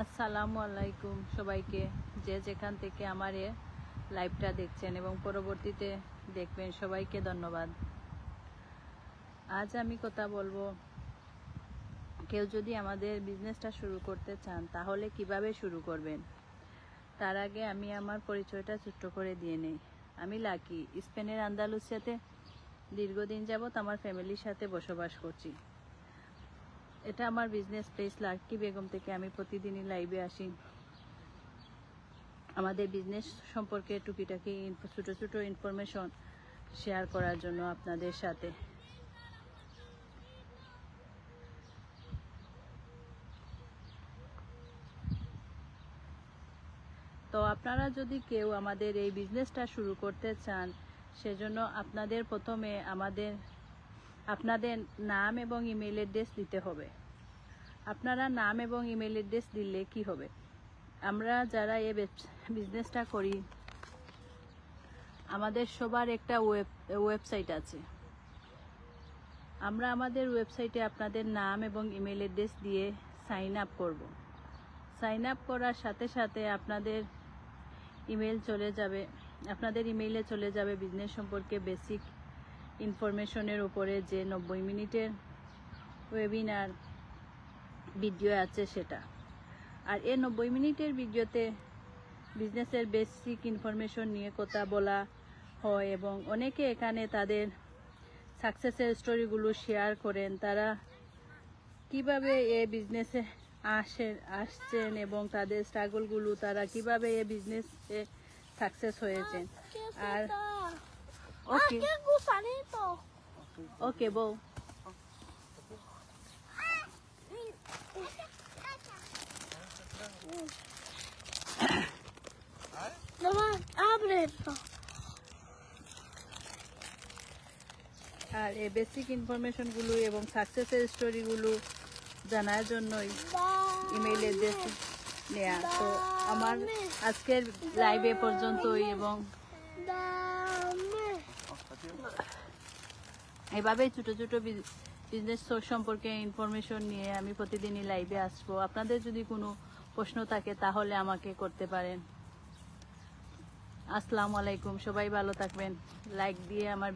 আসসালামু আলাইকুম সবাইকে, যে যেখান থেকে আমার এই লাইভটা দেখছেন এবং পরবর্তীতে দেখবেন, সবাইকে ধন্যবাদ। আজ আমি কথা বলবো, কেউ যদি আমাদের বিজনেসটা শুরু করতে চান তাহলে কিভাবে শুরু করবেন। তার আগে আমি আমার পরিচয়টা ছোট্ট করে দিয়ে নেই। আমি লাকি, স্পেনের আন্দালুসিয়াতে দীর্ঘদিন যাবৎ আমার ফ্যামিলির সাথে বসবাস করছি। এটা আমার বিজনেস প্লেস লাকি বেগম থেকে আমি প্রতিদিনই লাইভে আসি আমাদের বিজনেস সম্পর্কে টুকিটাকি ছোটো ছোটো ইনফরমেশন শেয়ার করার জন্য আপনাদের সাথে। তো আপনারা যদি কেউ আমাদের এই বিজনেসটা শুরু করতে চান, সেজন্য আপনাদের প্রথমে আপনাদের নাম এবং ইমেল অ্যাড্রেস দিতে হবে। আপনারা নাম এবং ইমেল অ্যাড্রেস দিলে কি হবে, আমরা যারা এই বিজনেসটা করি আমাদের সবার একটা ওয়েবসাইট আছে। আমরা আমাদের ওয়েবসাইটে আপনাদের নাম এবং ইমেল অ্যাড্রেস দিয়ে সাইন আপ করব। সাইন আপ করার সাথে সাথে আপনাদের ইমেইলে চলে যাবে বিজনেস সম্পর্কে বেসিক ইনফরমেশনের উপরে যে 90 মিনিটের ওয়েবিনার ভিডিও আছে সেটা। আর এই 90 মিনিটের ভিডিওতে বিজনেসের বেসিক ইনফরমেশন নিয়ে কথা বলা হয় এবং অনেকে এখানে তাদের সাকসেসের স্টোরিগুলো শেয়ার করেন, তারা কিভাবে এই বিজনেসে আসছেন এবং তাদের স্ট্রাগলগুলো, তারা কিভাবে এই বিজনেসে সাকসেস হয়েছেন। আর ওকে বউ আর এই বেসিক ইনফরমেশনগুলো এবং সাকসেসের স্টোরিগুলো জানার জন্যই ইমেইল অ্যাড্রেস নেয়া। তো আমার আজকের লাইভে পর্যন্তই, এবং এভাবেই ছোটো ছোটো বিজনেস সম্পর্কে ইনফরমেশন নিয়ে আমি প্রতিদিনই লাইভে আসবো। আপনাদের যদি কোনো প্রশ্ন থাকে তাহলে আমাকে করতে পারেন। আসসালামু আলাইকুম, সবাই ভালো থাকবেন। লাইক দিয়ে আমার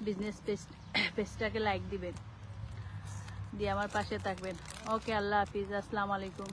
বিজনেস পেজটাকে লাইক দিবেন, দিয়ে আমার পাশে থাকবেন। ওকে, আল্লাহ হাফিজ, আসসালামু আলাইকুম।